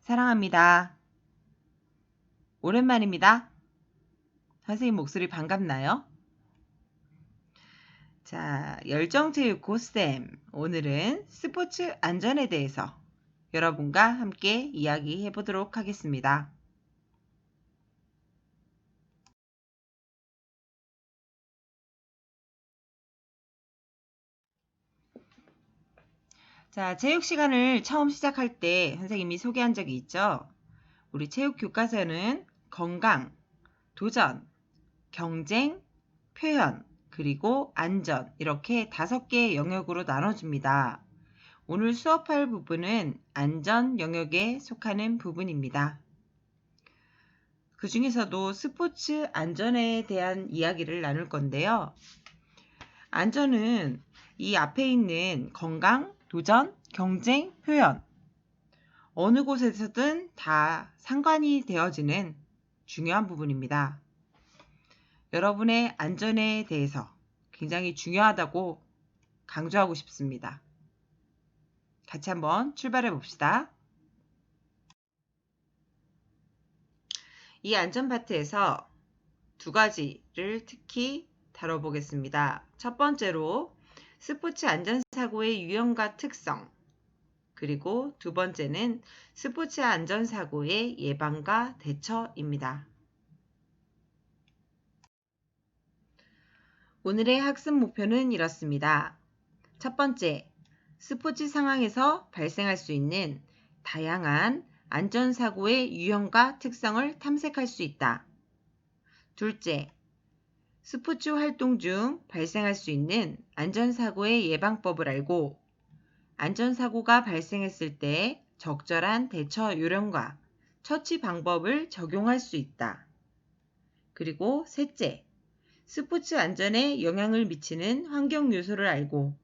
사랑합니다. 오랜만입니다. 선생님 목소리 반갑나요? 자, 열정체육 고쌤, 오늘은 스포츠 안전에 대해서 여러분과 함께 이야기해 보도록 하겠습니다. 자, 체육 시간을 처음 시작할 때 선생님이 소개한 적이 있죠? 우리 체육 교과서는 건강, 도전, 경쟁, 표현, 그리고 안전 이렇게 5개의 영역으로 나눠줍니다. 오늘 수업할 부분은 안전 영역에 속하는 부분입니다. 그 중에서도 스포츠 안전에 대한 이야기를 나눌 건데요. 안전은 이 앞에 있는 건강, 도전, 경쟁, 표현 어느 곳에서든 다 상관이 되어지는 중요한 부분입니다. 여러분의 안전에 대해서 굉장히 중요하다고 강조하고 싶습니다. 같이 한번 출발해 봅시다. 이 안전 파트에서 2가지를 특히 다뤄보겠습니다. 첫 번째로 스포츠 안전사고의 유형과 특성, 그리고 2번째는 스포츠 안전사고의 예방과 대처입니다. 오늘의 학습 목표는 이렇습니다. 첫 번째, 스포츠 상황에서 발생할 수 있는 다양한 안전사고의 유형과 특성을 탐색할 수 있다. 둘째, 스포츠 활동 중 발생할 수 있는 안전사고의 예방법을 알고 안전사고가 발생했을 때 적절한 대처 요령과 처치 방법을 적용할 수 있다. 그리고 셋째, 스포츠 안전에 영향을 미치는 환경 요소를 알고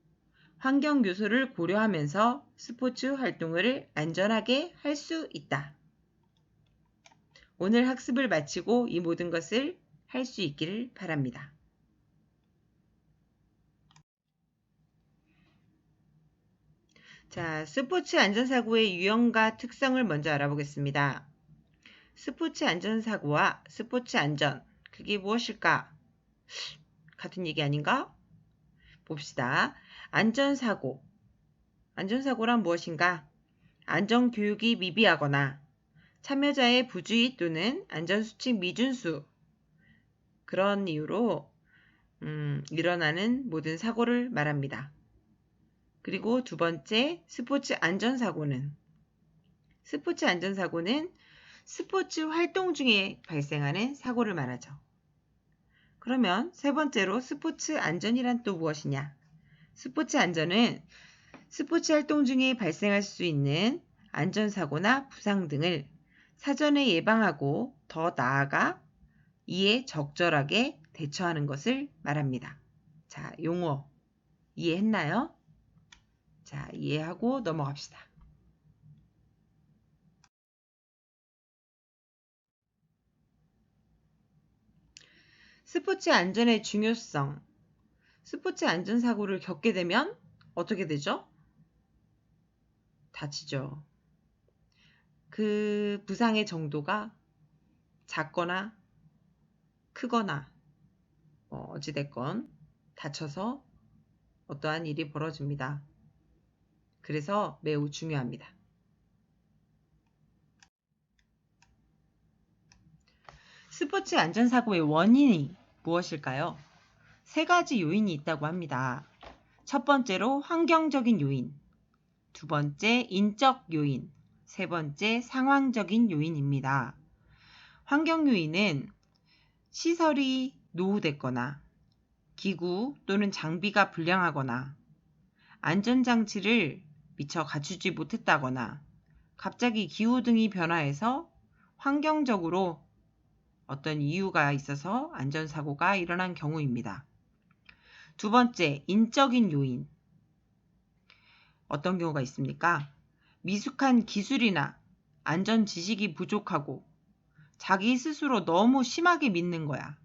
환경 요소를 고려하면서 스포츠 활동을 안전하게 할 수 있다. 오늘 학습을 마치고 이 모든 것을 할 수 있기를 바랍니다. 자, 스포츠 안전사고의 유형과 특성을 먼저 알아보겠습니다. 스포츠 안전사고와 스포츠 안전, 그게 무엇일까? 같은 얘기 아닌가? 봅시다. 안전사고. 안전사고란 무엇인가? 안전교육이 미비하거나 참여자의 부주의 또는 안전수칙 미준수 그런 이유로 일어나는 모든 사고를 말합니다. 그리고 2번째 스포츠 안전사고는 스포츠 활동 중에 발생하는 사고를 말하죠. 그러면 3번째로 스포츠 안전이란 또 무엇이냐? 스포츠 안전은 스포츠 활동 중에 발생할 수 있는 안전사고나 부상 등을 사전에 예방하고 더 나아가 이에 적절하게 대처하는 것을 말합니다. 자, 용어 이해했나요? 자, 이해하고 넘어갑시다. 스포츠 안전의 중요성. 스포츠 안전사고를 겪게 되면 어떻게 되죠? 다치죠. 그 부상의 정도가 작거나 크거나 어찌됐건 다쳐서 어떠한 일이 벌어집니다. 그래서 매우 중요합니다. 스포츠 안전사고의 원인이 무엇일까요? 3가지 요인이 있다고 합니다. 첫 번째로 환경적인 요인, 2번째 인적 요인, 3번째 상황적인 요인입니다. 환경 요인은 시설이 노후됐거나 기구 또는 장비가 불량하거나 안전장치를 미처 갖추지 못했다거나 갑자기 기후등이 변화해서 환경적으로 어떤 이유가 있어서 안전사고가 일어난 경우입니다. 2번째, 인적인 요인. 어떤 경우가 있습니까? 미숙한 기술이나 안전 지식이 부족하고 자기 스스로 너무 심하게 믿는 거야.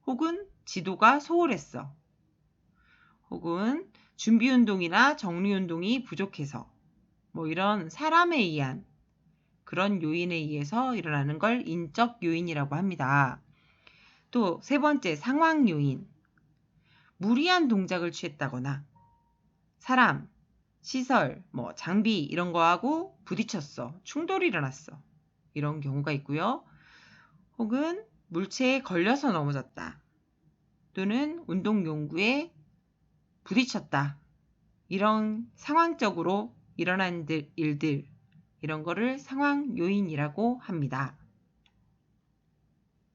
혹은 지도가 소홀했어. 혹은 준비운동이나 정리운동이 부족해서 이런 사람에 의한 그런 요인에 의해서 일어나는 걸 인적 요인이라고 합니다. 또 세 번째, 상황 요인. 무리한 동작을 취했다거나 사람, 시설, 장비 이런 거하고 부딪혔어. 충돌이 일어났어. 이런 경우가 있고요. 혹은 물체에 걸려서 넘어졌다. 또는 운동용구에 부딪혔다. 이런 상황적으로 일어난 일들, 이런 거를 상황 요인이라고 합니다.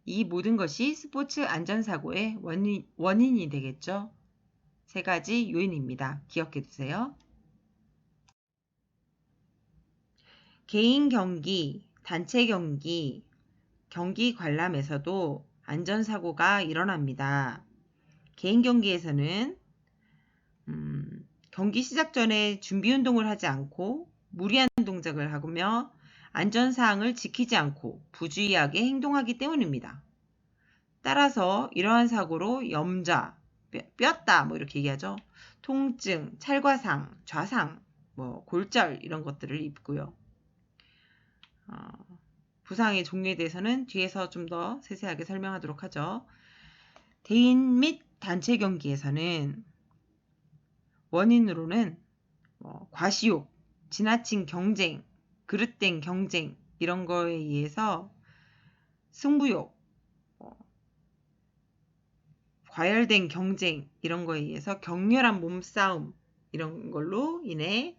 이 모든 것이 스포츠 안전사고의 원인이 되겠죠. 세 가지 요인입니다. 기억해 두세요. 개인 경기, 단체 경기, 경기 관람에서도 안전사고가 일어납니다. 개인 경기에서는 경기 시작 전에 준비 운동을 하지 않고 무리한 동작을 하며 안전사항을 지키지 않고 부주의하게 행동하기 때문입니다. 따라서 이러한 사고로 염좌, 뼈다 이렇게 얘기하죠. 통증, 찰과상, 좌상, 골절 이런 것들을 입고요. 부상의 종류에 대해서는 뒤에서 좀 더 세세하게 설명하도록 하죠. 대인 및 단체 경기에서는 원인으로는 과시욕, 지나친 경쟁, 그릇된 경쟁 이런 거에 의해서 승부욕, 과열된 경쟁 이런 거에 의해서 격렬한 몸싸움 이런 걸로 인해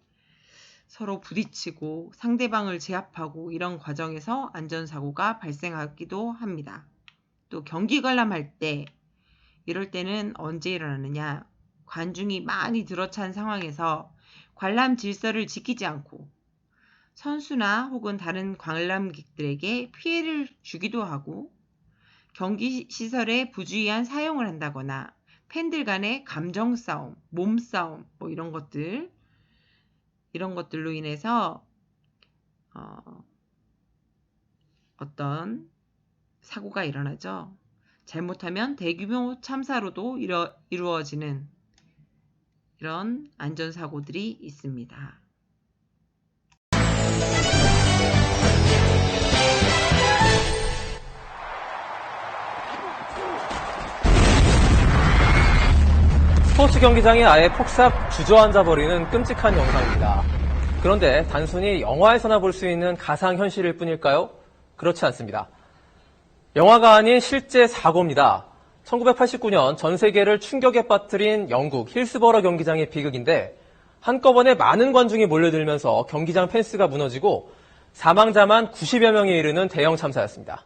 서로 부딪히고 상대방을 제압하고 이런 과정에서 안전사고가 발생하기도 합니다. 또 경기 관람할 때 이럴 때는 언제 일어나느냐? 관중이 많이 들어찬 상황에서 관람 질서를 지키지 않고 선수나 혹은 다른 관람객들에게 피해를 주기도 하고 경기 시설에 부주의한 사용을 한다거나 팬들 간의 감정 싸움, 몸싸움 이런 것들로 인해서 어떤 사고가 일어나죠. 잘못하면 대규모 참사로도 이루어지는 이런 안전사고들이 있습니다. 스포츠 경기장이 아예 폭삭 주저앉아 버리는 끔찍한 영상입니다. 그런데 단순히 영화에서나 볼 수 있는 가상현실일 뿐일까요? 그렇지 않습니다. 영화가 아닌 실제 사고입니다. 1989년 전 세계를 충격에 빠뜨린 영국 힐스버러 경기장의 비극인데 한꺼번에 많은 관중이 몰려들면서 경기장 펜스가 무너지고 사망자만 90여 명에 이르는 대형 참사였습니다.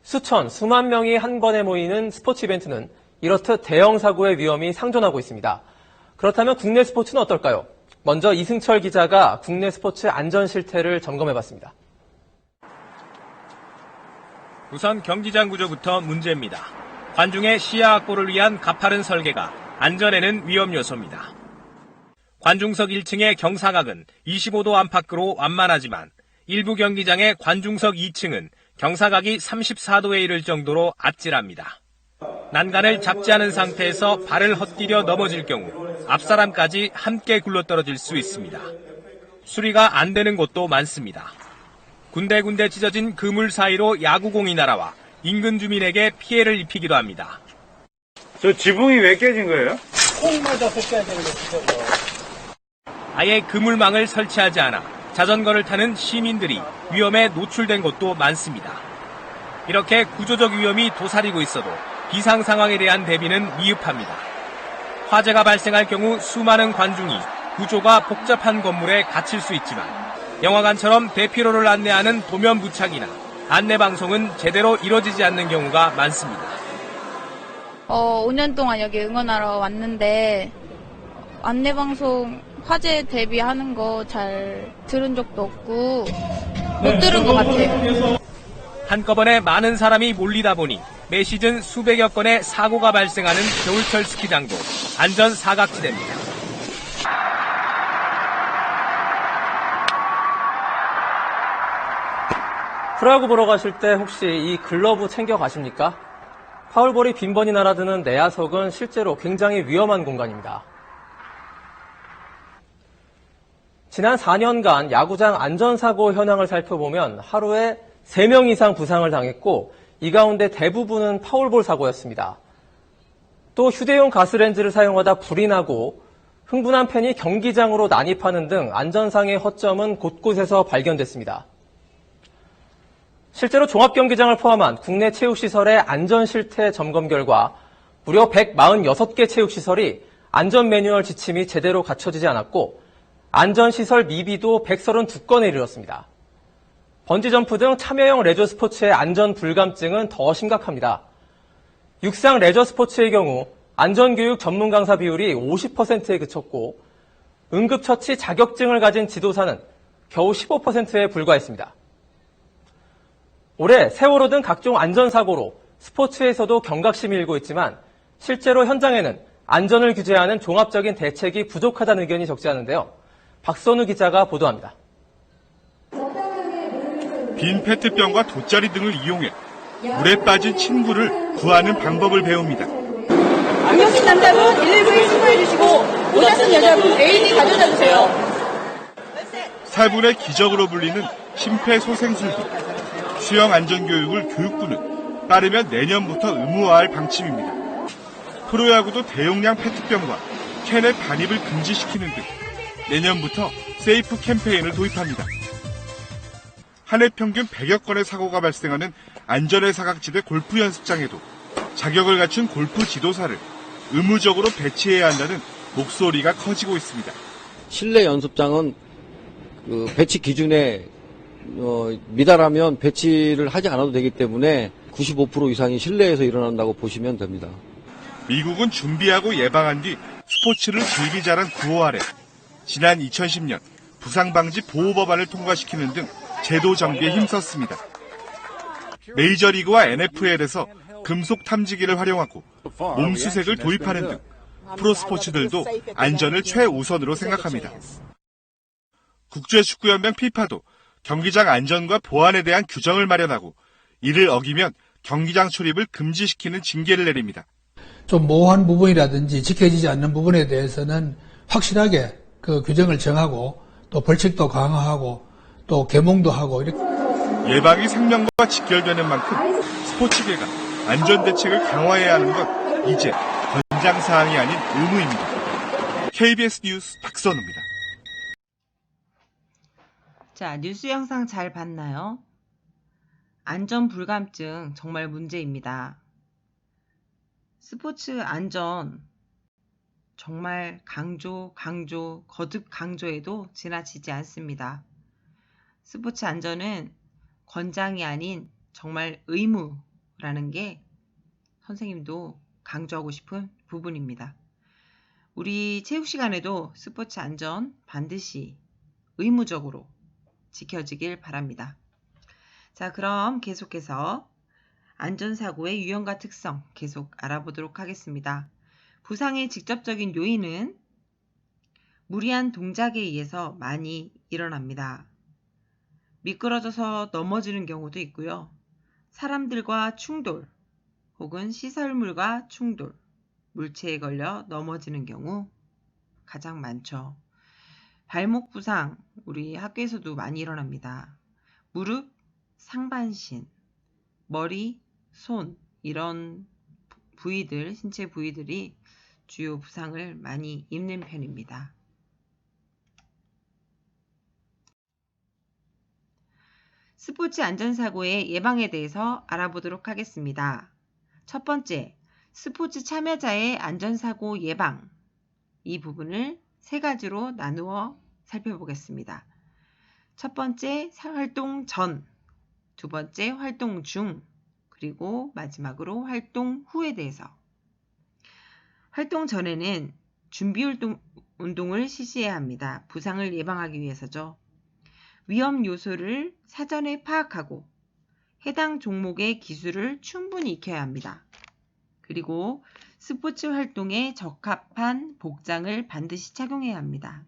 수만 명이 한 번에 모이는 스포츠 이벤트는 이렇듯 대형 사고의 위험이 상존하고 있습니다. 그렇다면 국내 스포츠는 어떨까요? 먼저 이승철 기자가 국내 스포츠 안전 실태를 점검해봤습니다. 우선 경기장 구조부터 문제입니다. 관중의 시야 확보를 위한 가파른 설계가 안전에는 위험 요소입니다. 관중석 1층의 경사각은 25도 안팎으로 완만하지만 일부 경기장의 관중석 2층은 경사각이 34도에 이를 정도로 아찔합니다. 난간을 잡지 않은 상태에서 발을 헛디뎌 넘어질 경우 앞사람까지 함께 굴러떨어질 수 있습니다. 수리가 안 되는 곳도 많습니다. 군데군데 찢어진 그물 사이로 야구공이 날아와 인근 주민에게 피해를 입히기도 합니다. 저 지붕이 왜 깨진 거예요? 콩 맞아서 깨진 거죠. 아예 그물망을 설치하지 않아 자전거를 타는 시민들이 위험에 노출된 곳도 많습니다. 이렇게 구조적 위험이 도사리고 있어도 비상 상황에 대한 대비는 미흡합니다. 화재가 발생할 경우 수많은 관중이 구조가 복잡한 건물에 갇힐 수 있지만 영화관처럼 대피로를 안내하는 도면 부착이나 안내방송은 제대로 이뤄지지 않는 경우가 많습니다. 5년 동안 여기 응원하러 왔는데 안내방송 화재 대비하는 거 잘 들은 적도 없고 못 들은 것 같아요. 한꺼번에 많은 사람이 몰리다 보니 매 시즌 수백여 건의 사고가 발생하는 겨울철 스키장도 안전 사각지대입니다. 프로야구 보러 가실 때 혹시 이 글러브 챙겨 가십니까? 파울볼이 빈번히 날아드는 내야석은 실제로 굉장히 위험한 공간입니다. 지난 4년간 야구장 안전사고 현황을 살펴보면 하루에 3명 이상 부상을 당했고 이 가운데 대부분은 파울볼 사고였습니다. 또 휴대용 가스렌지를 사용하다 불이 나고 흥분한 팬이 경기장으로 난입하는 등 안전상의 허점은 곳곳에서 발견됐습니다. 실제로 종합경기장을 포함한 국내 체육시설의 안전실태 점검 결과 무려 146개 체육시설이 안전 매뉴얼 지침이 제대로 갖춰지지 않았고 안전시설 미비도 132건에 이르렀습니다. 번지점프 등 참여형 레저 스포츠의 안전 불감증은 더 심각합니다. 육상 레저 스포츠의 경우 안전교육 전문 강사 비율이 50%에 그쳤고 응급처치 자격증을 가진 지도사는 겨우 15%에 불과했습니다. 올해 세월호 등 각종 안전사고로 스포츠에서도 경각심이 일고 있지만 실제로 현장에는 안전을 규제하는 종합적인 대책이 부족하다는 의견이 적지 않은데요. 박선우 기자가 보도합니다. 빈 페트병과 돗자리 등을 이용해 물에 빠진 친구를 구하는 방법을 배웁니다. 안 오신 남자분 119에 신고해 주시고 모자 쓴 여자분 AED 가져다 주세요. 살분의 기적으로 불리는 심폐소생술비. 수영 안전교육을 교육부는 빠르면 내년부터 의무화할 방침입니다. 프로야구도 대용량 페트병과 캔의 반입을 금지시키는 등 내년부터 세이프 캠페인을 도입합니다. 한 해 평균 100여 건의 사고가 발생하는 안전의 사각지대 골프 연습장에도 자격을 갖춘 골프 지도사를 의무적으로 배치해야 한다는 목소리가 커지고 있습니다. 실내 연습장은 배치 기준에 미달하면 배치를 하지 않아도 되기 때문에 95% 이상이 실내에서 일어난다고 보시면 됩니다. 미국은 준비하고 예방한 뒤 스포츠를 즐기자란 구호 아래 지난 2010년 부상방지 보호법안을 통과시키는 등 제도 정비에 힘썼습니다. 메이저리그와 NFL에서 금속 탐지기를 활용하고 몸수색을 도입하는 등 프로스포츠들도 안전을 최우선으로 생각합니다. 국제축구연맹 FIFA도 경기장 안전과 보안에 대한 규정을 마련하고 이를 어기면 경기장 출입을 금지시키는 징계를 내립니다. 좀 모호한 부분이라든지 지켜지지 않는 부분에 대해서는 확실하게 그 규정을 정하고 또 벌칙도 강화하고 또 계몽도 하고 이렇게. 예방이 생명과 직결되는 만큼 스포츠계가 안전대책을 강화해야 하는 건 이제 권장사항이 아닌 의무입니다. KBS 뉴스 박선우입니다. 자, 뉴스 영상 잘 봤나요? 안전 불감증 정말 문제입니다. 스포츠 안전 정말 거듭 강조해도 지나치지 않습니다. 스포츠 안전은 권장이 아닌 정말 의무라는 게 선생님도 강조하고 싶은 부분입니다. 우리 체육 시간에도 스포츠 안전 반드시 의무적으로 지켜지길 바랍니다. 자, 그럼 계속해서 안전사고의 유형과 특성 계속 알아보도록 하겠습니다. 부상의 직접적인 요인은 무리한 동작에 의해서 많이 일어납니다. 미끄러져서 넘어지는 경우도 있고요. 사람들과 충돌 혹은 시설물과 충돌, 물체에 걸려 넘어지는 경우 가장 많죠. 발목 부상, 우리 학교에서도 많이 일어납니다. 무릎, 상반신, 머리, 손 이런 부위들, 신체 부위들이 주요 부상을 많이 입는 편입니다. 스포츠 안전사고의 예방에 대해서 알아보도록 하겠습니다. 첫 번째, 스포츠 참여자의 안전사고 예방. 이 부분을 세 가지로 나누어 살펴보겠습니다. 첫 번째, 활동 전, 두 번째, 활동 중, 그리고 마지막으로 활동 후에 대해서. 활동 전에는 준비 운동을 실시해야 합니다. 부상을 예방하기 위해서죠. 위험 요소를 사전에 파악하고 해당 종목의 기술을 충분히 익혀야 합니다. 그리고 스포츠 활동에 적합한 복장을 반드시 착용해야 합니다.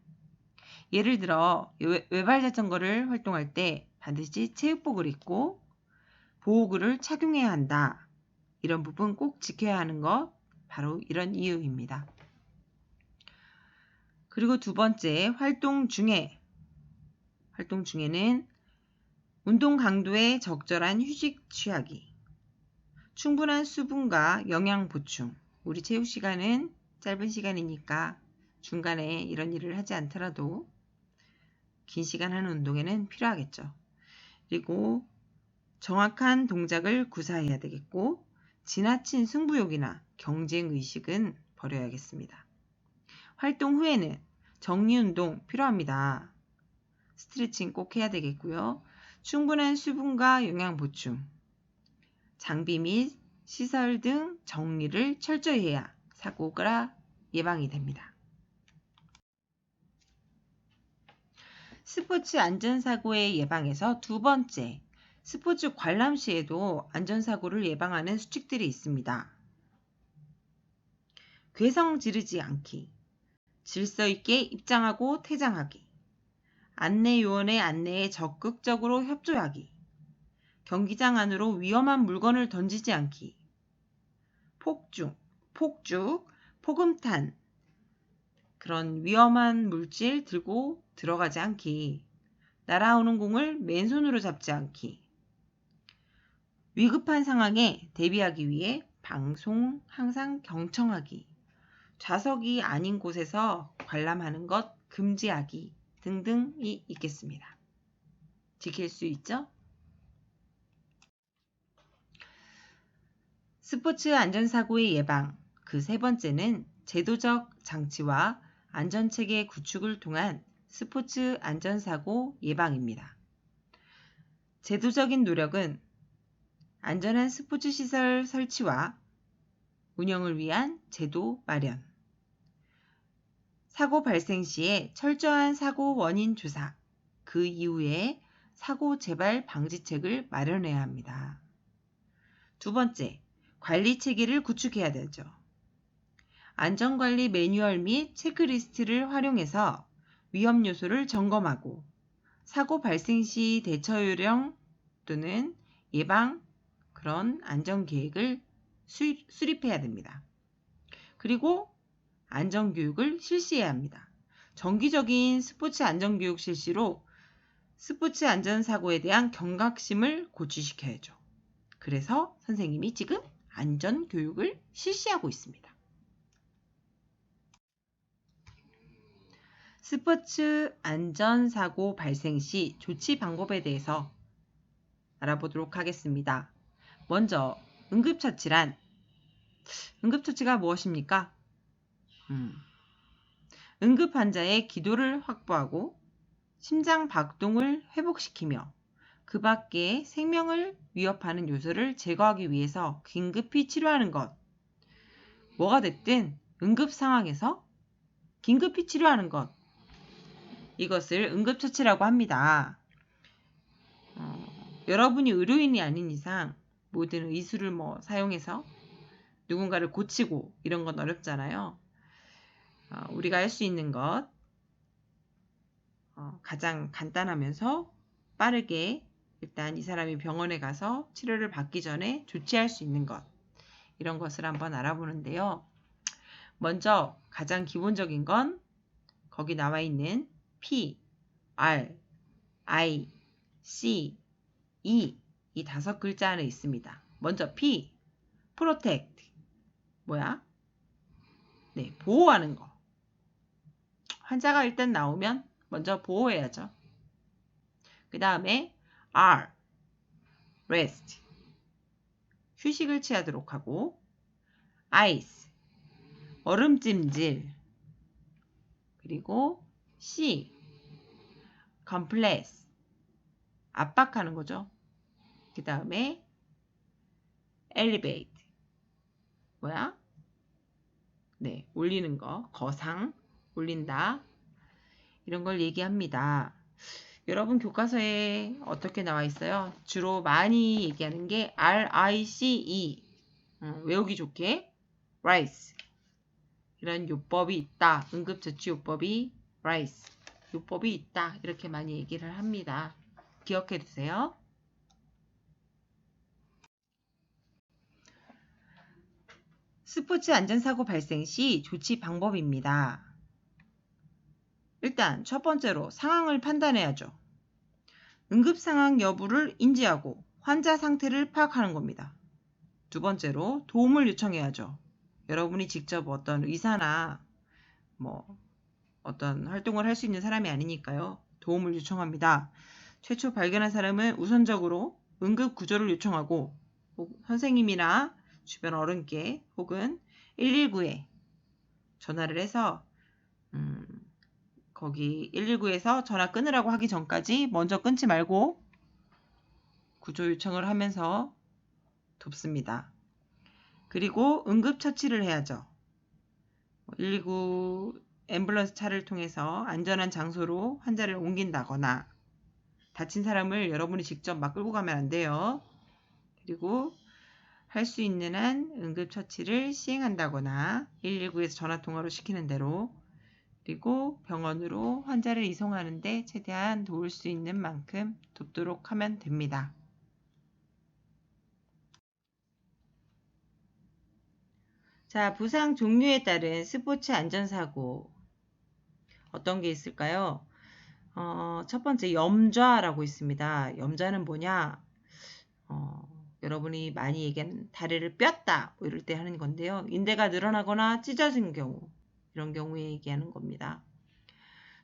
예를 들어 외발 자전거를 활동할 때 반드시 체육복을 입고 보호구를 착용해야 한다. 이런 부분 꼭 지켜야 하는 것 바로 이런 이유입니다. 그리고 두 번째, 활동 중에 활동 중에는 운동 강도에 적절한 휴식 취하기, 충분한 수분과 영양 보충. 우리 체육 시간은 짧은 시간이니까 중간에 이런 일을 하지 않더라도 긴 시간 하는 운동에는 필요하겠죠. 그리고 정확한 동작을 구사해야 되겠고, 지나친 승부욕이나 경쟁의식은 버려야겠습니다. 활동 후에는 정리운동 필요합니다. 스트레칭 꼭 해야 되겠고요. 충분한 수분과 영양 보충, 장비 및 시설 등 정리를 철저히 해야 사고가 예방이 됩니다. 스포츠 안전사고의 예방에서 두 번째, 스포츠 관람 시에도 안전사고를 예방하는 수칙들이 있습니다. 괴성 지르지 않기, 질서 있게 입장하고 퇴장하기, 안내 요원의 안내에 적극적으로 협조하기, 경기장 안으로 위험한 물건을 던지지 않기, 폭죽, 폭음탄, 그런 위험한 물질 들고 들어가지 않기, 날아오는 공을 맨손으로 잡지 않기, 위급한 상황에 대비하기 위해 방송 항상 경청하기, 좌석이 아닌 곳에서 관람하는 것 금지하기 등등이 있겠습니다. 지킬 수 있죠? 스포츠 안전사고의 예방, 그 세 번째는 제도적 장치와 안전체계 구축을 통한 스포츠 안전사고 예방입니다. 제도적인 노력은 안전한 스포츠 시설 설치와 운영을 위한 제도 마련, 사고 발생 시에 철저한 사고 원인 조사, 그 이후에 사고 재발 방지책을 마련해야 합니다. 두 번째, 관리 체계를 구축해야 되죠. 안전관리 매뉴얼 및 체크리스트를 활용해서 위험 요소를 점검하고 사고 발생 시 대처 요령 또는 예방 그런 안전계획을 수립해야 됩니다. 그리고 안전교육을 실시해야 합니다. 정기적인 스포츠 안전교육 실시로 스포츠 안전사고에 대한 경각심을 고취시켜야죠. 그래서 선생님이 지금 안전교육을 실시하고 있습니다. 스포츠 안전사고 발생 시 조치 방법에 대해서 알아보도록 하겠습니다. 먼저 응급처치란, 응급처치가 무엇입니까? 응급환자의 기도를 확보하고 심장 박동을 회복시키며 그 밖에 생명을 위협하는 요소를 제거하기 위해서 긴급히 치료하는 것. 뭐가 됐든 응급 상황에서 긴급히 치료하는 것. 이것을 응급처치라고 합니다. 여러분이 의료인이 아닌 이상 모든 의술을 사용해서 누군가를 고치고 이런 건 어렵잖아요. 우리가 할 수 있는 것, 가장 간단하면서 빠르게 일단 이 사람이 병원에 가서 치료를 받기 전에 조치할 수 있는 것, 이런 것을 한번 알아보는데요. 먼저 가장 기본적인 건 거기 나와 있는 P, R, I, C, E 이 5글자 안에 있습니다. 먼저 P, Protect, 뭐야? 네, 보호하는 거. 환자가 일단 나오면 먼저 보호해야죠. 그 다음에 R, Rest, 휴식을 취하도록 하고, Ice, 얼음찜질, 그리고 C, Compress, 압박하는 거죠. 그 다음에 Elevate, 뭐야? 네, 올리는 거, 거상, 올린다. 이런 걸 얘기합니다. 여러분 교과서에 어떻게 나와 있어요? 주로 많이 얘기하는 게 RICE, 외우기 좋게 RICE, 이런 요법이 있다. 응급처치 요법이 RICE, 요법이 있다. 이렇게 많이 얘기를 합니다. 기억해 두세요. 스포츠 안전사고 발생 시 조치 방법입니다. 일단 첫 번째로 상황을 판단해야죠. 응급 상황 여부를 인지하고 환자 상태를 파악하는 겁니다. 두 번째로 도움을 요청해야죠. 여러분이 직접 어떤 의사나 어떤 활동을 할 수 있는 사람이 아니니까요. 도움을 요청합니다. 최초 발견한 사람은 우선적으로 응급 구조를 요청하고 선생님이나 주변 어른께 혹은 119에 전화를 해서 거기 119에서 전화 끊으라고 하기 전까지 먼저 끊지 말고 구조 요청을 하면서 돕습니다. 그리고 응급처치를 해야죠. 119 앰뷸런스 차를 통해서 안전한 장소로 환자를 옮긴다거나 다친 사람을 여러분이 직접 막 끌고 가면 안 돼요. 그리고 할 수 있는 한 응급처치를 시행한다거나 119에서 전화통화로 시키는 대로 그리고 병원으로 환자를 이송하는데 최대한 도울 수 있는 만큼 돕도록 하면 됩니다. 자, 부상 종류에 따른 스포츠 안전사고 어떤 게 있을까요? 첫 번째 염좌라고 있습니다. 염좌는 뭐냐? 여러분이 많이 얘기하는 다리를 뼈다 이럴 때 하는 건데요. 인대가 늘어나거나 찢어진 경우 이런 경우에 얘기하는 겁니다.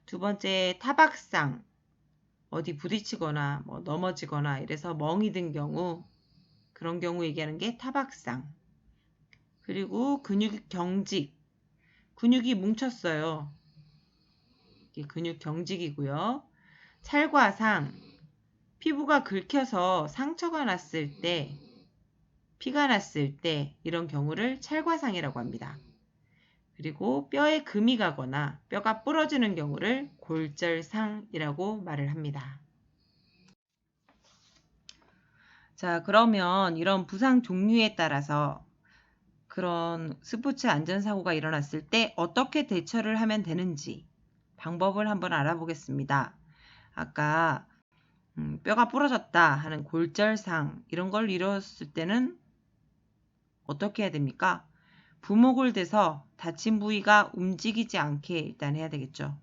두 번째 타박상 어디 부딪히거나 넘어지거나 이래서 멍이 든 경우 그런 경우 얘기하는 게 타박상. 그리고 근육 경직 근육이 뭉쳤어요. 이게 근육 경직이고요. 찰과상 피부가 긁혀서 상처가 났을 때 피가 났을 때 이런 경우를 찰과상이라고 합니다. 그리고 뼈에 금이 가거나 뼈가 부러지는 경우를 골절상이라고 말을 합니다. 자, 그러면 이런 부상 종류에 따라서 그런 스포츠 안전사고가 일어났을 때 어떻게 대처를 하면 되는지 방법을 한번 알아보겠습니다. 아까 뼈가 부러졌다 하는 골절상 이런 걸 이뤘을 때는 어떻게 해야 됩니까? 부목을 대서 다친 부위가 움직이지 않게 일단 해야 되겠죠.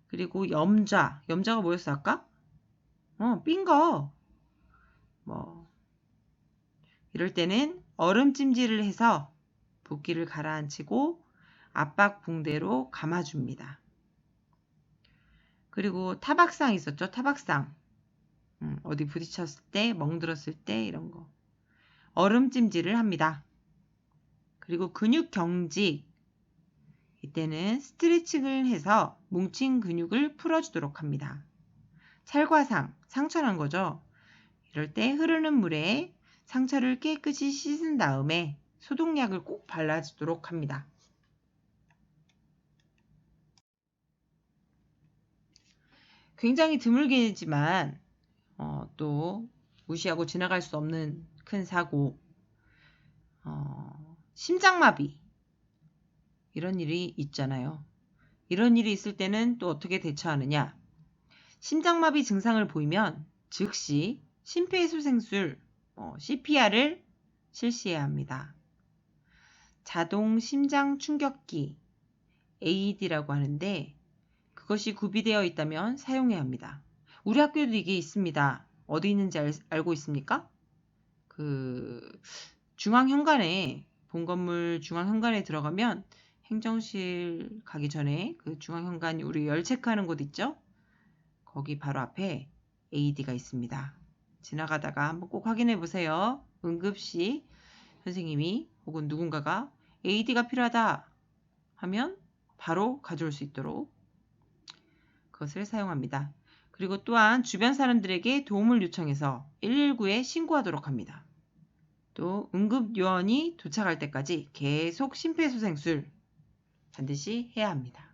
그리고 염좌가 뭐였어 아까? 삔 거. 이럴 때는 얼음찜질을 해서 붓기를 가라앉히고 압박 붕대로 감아줍니다. 그리고 타박상 있었죠? 타박상. 어디 부딪혔을 때, 멍들었을 때 이런 거. 얼음찜질을 합니다. 그리고 근육 경직. 이때는 스트레칭을 해서 뭉친 근육을 풀어주도록 합니다. 찰과상, 상처난 거죠. 이럴 때 흐르는 물에 상처를 깨끗이 씻은 다음에 소독약을 꼭 발라주도록 합니다. 굉장히 드물게지만 또 무시하고 지나갈 수 없는 큰 사고, 심장마비 이런 일이 있잖아요. 이런 일이 있을 때는 또 어떻게 대처하느냐? 심장마비 증상을 보이면 즉시 심폐소생술 CPR을 실시해야 합니다. 자동 심장 충격기 AED라고 하는데 그것이 구비되어 있다면 사용해야 합니다. 우리 학교에도 이게 있습니다. 어디 있는지 알고 있습니까? 중앙현관에 본건물 중앙현관에 들어가면 행정실 가기 전에 그 중앙현관 우리 열 체크하는 곳 있죠? 거기 바로 앞에 AED가 있습니다. 지나가다가 한번 꼭 확인해 보세요. 응급시 선생님이 혹은 누군가가 AED가 필요하다 하면 바로 가져올 수 있도록 그것을 사용합니다. 그리고 또한 주변 사람들에게 도움을 요청해서 119에 신고하도록 합니다. 또 응급요원이 도착할 때까지 계속 심폐소생술 반드시 해야 합니다.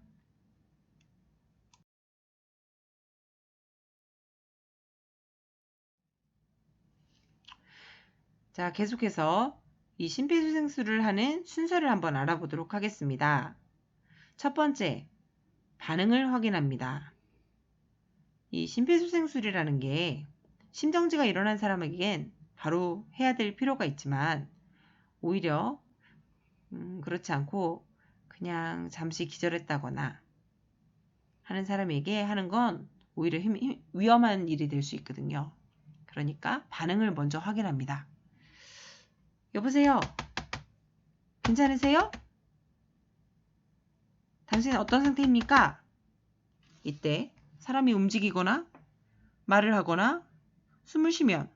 자, 계속해서 이 심폐소생술을 하는 순서를 한번 알아보도록 하겠습니다. 첫 번째, 반응을 확인합니다. 이 심폐소생술이라는 게 심정지가 일어난 사람에겐 바로 해야 될 필요가 있지만 오히려 그렇지 않고 그냥 잠시 기절했다거나 하는 사람에게 하는 건 오히려 위험한 일이 될 수 있거든요. 그러니까 반응을 먼저 확인합니다. 여보세요? 괜찮으세요? 당신은 어떤 상태입니까? 이때 사람이 움직이거나 말을 하거나 숨을 쉬면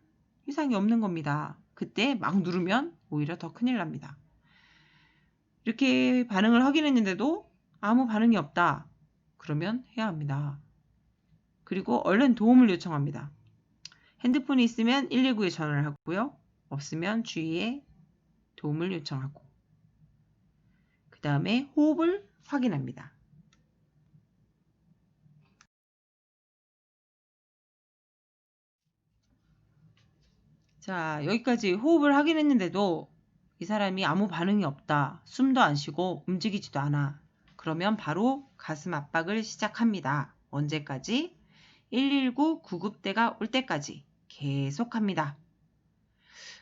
이상이 없는 겁니다. 그때 막 누르면 오히려 더 큰일 납니다. 이렇게 반응을 확인했는데도 아무 반응이 없다. 그러면 해야 합니다. 그리고 얼른 도움을 요청합니다. 핸드폰이 있으면 119에 전화를 하고요. 없으면 주위에 도움을 요청하고 그 다음에 호흡을 확인합니다. 자, 여기까지 호흡을 확인했는데도 이 사람이 아무 반응이 없다. 숨도 안 쉬고 움직이지도 않아. 그러면 바로 가슴 압박을 시작합니다. 언제까지? 119 구급대가 올 때까지 계속합니다.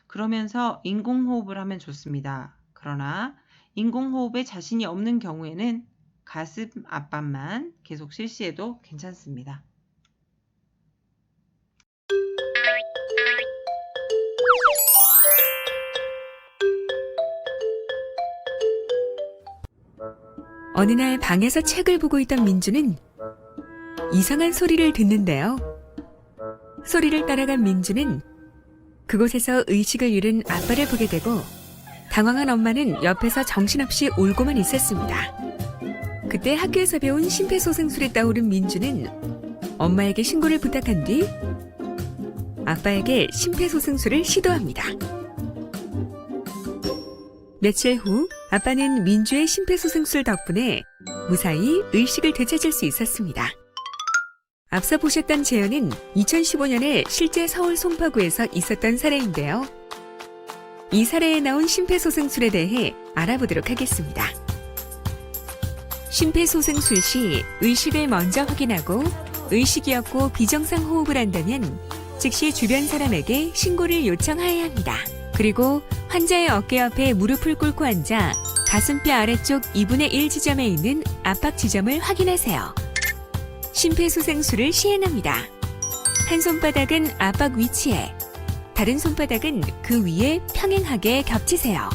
그러면서 인공호흡을 하면 좋습니다. 그러나 인공호흡에 자신이 없는 경우에는 가슴 압박만 계속 실시해도 괜찮습니다. 어느 날 방에서 책을 보고 있던 민주는 이상한 소리를 듣는데요. 소리를 따라간 민주는 그곳에서 의식을 잃은 아빠를 보게 되고 당황한 엄마는 옆에서 정신없이 울고만 있었습니다. 그때 학교에서 배운 심폐소생술에 떠오른 민주는 엄마에게 신고를 부탁한 뒤 아빠에게 심폐소생술을 시도합니다. 며칠 후 아빠는 민주의 심폐소생술 덕분에 무사히 의식을 되찾을 수 있었습니다. 앞서 보셨던 재현은 2015년에 실제 서울 송파구에서 있었던 사례인데요. 이 사례에 나온 심폐소생술에 대해 알아보도록 하겠습니다. 심폐소생술 시 의식을 먼저 확인하고 의식이 없고 비정상 호흡을 한다면 즉시 주변 사람에게 신고를 요청해야 합니다. 그리고 환자의 어깨 옆에 무릎을 꿇고 앉아 가슴뼈 아래쪽 2분의 1 지점에 있는 압박 지점을 확인하세요. 심폐소생술을 시행합니다. 한 손바닥은 압박 위치에, 다른 손바닥은 그 위에 평행하게 겹치세요.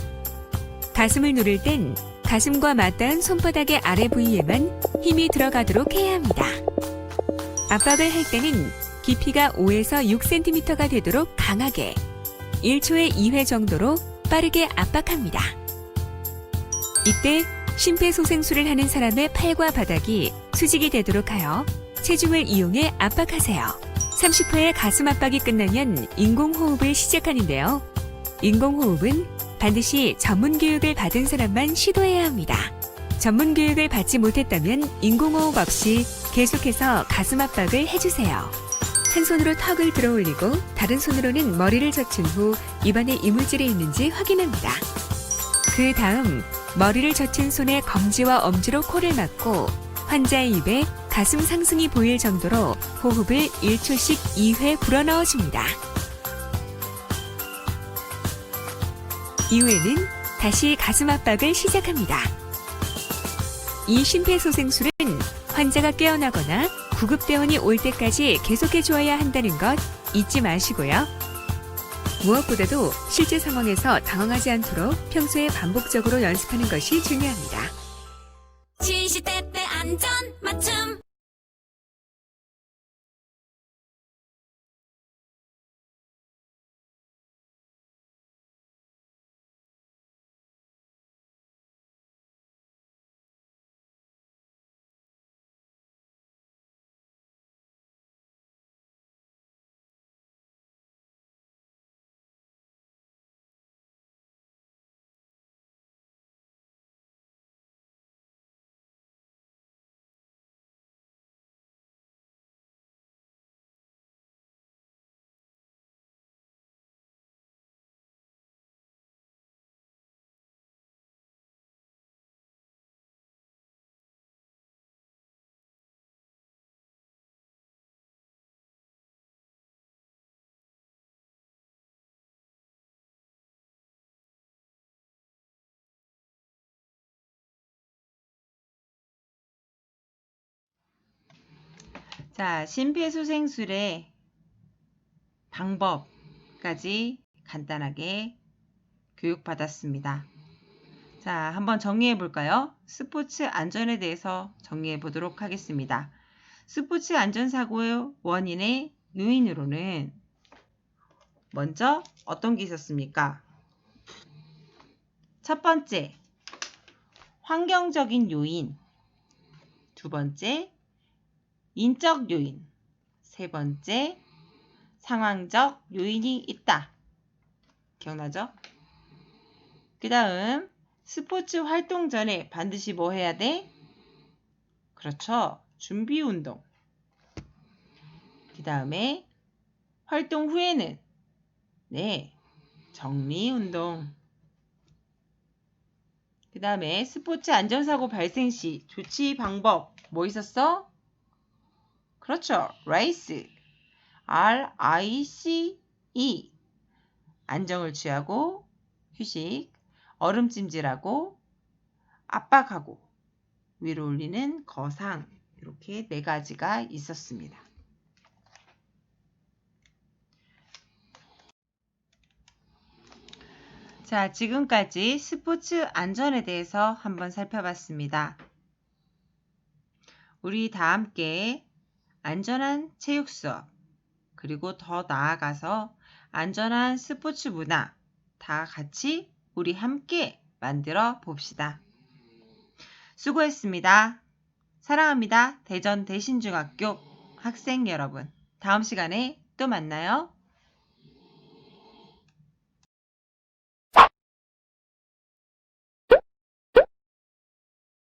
가슴을 누를 땐 가슴과 맞닿은 손바닥의 아래 부위에만 힘이 들어가도록 해야 합니다. 압박을 할 때는 깊이가 5에서 6cm가 되도록 강하게 1초에 2회 정도로 빠르게 압박합니다. 이때 심폐소생술을 하는 사람의 팔과 바닥이 수직이 되도록 하여 체중을 이용해 압박하세요. 30회의 가슴 압박이 끝나면 인공호흡을 시작하는데요. 인공호흡은 반드시 전문교육을 받은 사람만 시도해야 합니다. 전문교육을 받지 못했다면 인공호흡 없이 계속해서 가슴 압박을 해주세요. 한 손으로 턱을 들어 올리고 다른 손으로는 머리를 젖힌 후 입안에 이물질이 있는지 확인합니다. 그 다음 머리를 젖힌 손에 검지와 엄지로 코를 막고 환자의 입에 가슴 상승이 보일 정도로 호흡을 1초씩 2회 불어넣어줍니다. 이후에는 다시 가슴 압박을 시작합니다. 이 심폐소생술은 환자가 깨어나거나 구급대원이 올 때까지 계속해 주어야 한다는 것 잊지 마시고요. 무엇보다도 실제 상황에서 당황하지 않도록 평소에 반복적으로 연습하는 것이 중요합니다. 시시때때 안전 맞춤 자, 심폐소생술의 방법까지 간단하게 교육받았습니다. 자, 한번 정리해 볼까요? 스포츠 안전에 대해서 정리해 보도록 하겠습니다. 스포츠 안전사고의 원인의 요인으로는 먼저 어떤 게 있었습니까? 첫 번째, 환경적인 요인. 두 번째, 인적 요인. 세 번째, 상황적 요인이 있다. 기억나죠? 그 다음, 스포츠 활동 전에 반드시 뭐 해야 돼? 그렇죠. 준비 운동. 그 다음에 활동 후에는 정리 운동. 그 다음에 스포츠 안전사고 발생 시 조치 방법 뭐 있었어? 그렇죠. RICE. RICE. 안정을 취하고 휴식, 얼음찜질하고 압박하고 위로 올리는 거상, 이렇게 4가지가 있었습니다. 자, 지금까지 스포츠 안전에 대해서 한번 살펴봤습니다. 우리 다 함께 안전한 체육 수업, 그리고 더 나아가서 안전한 스포츠 문화 다 같이 우리 함께 만들어 봅시다. 수고했습니다. 사랑합니다. 대전 대신중학교 학생 여러분. 다음 시간에 또 만나요.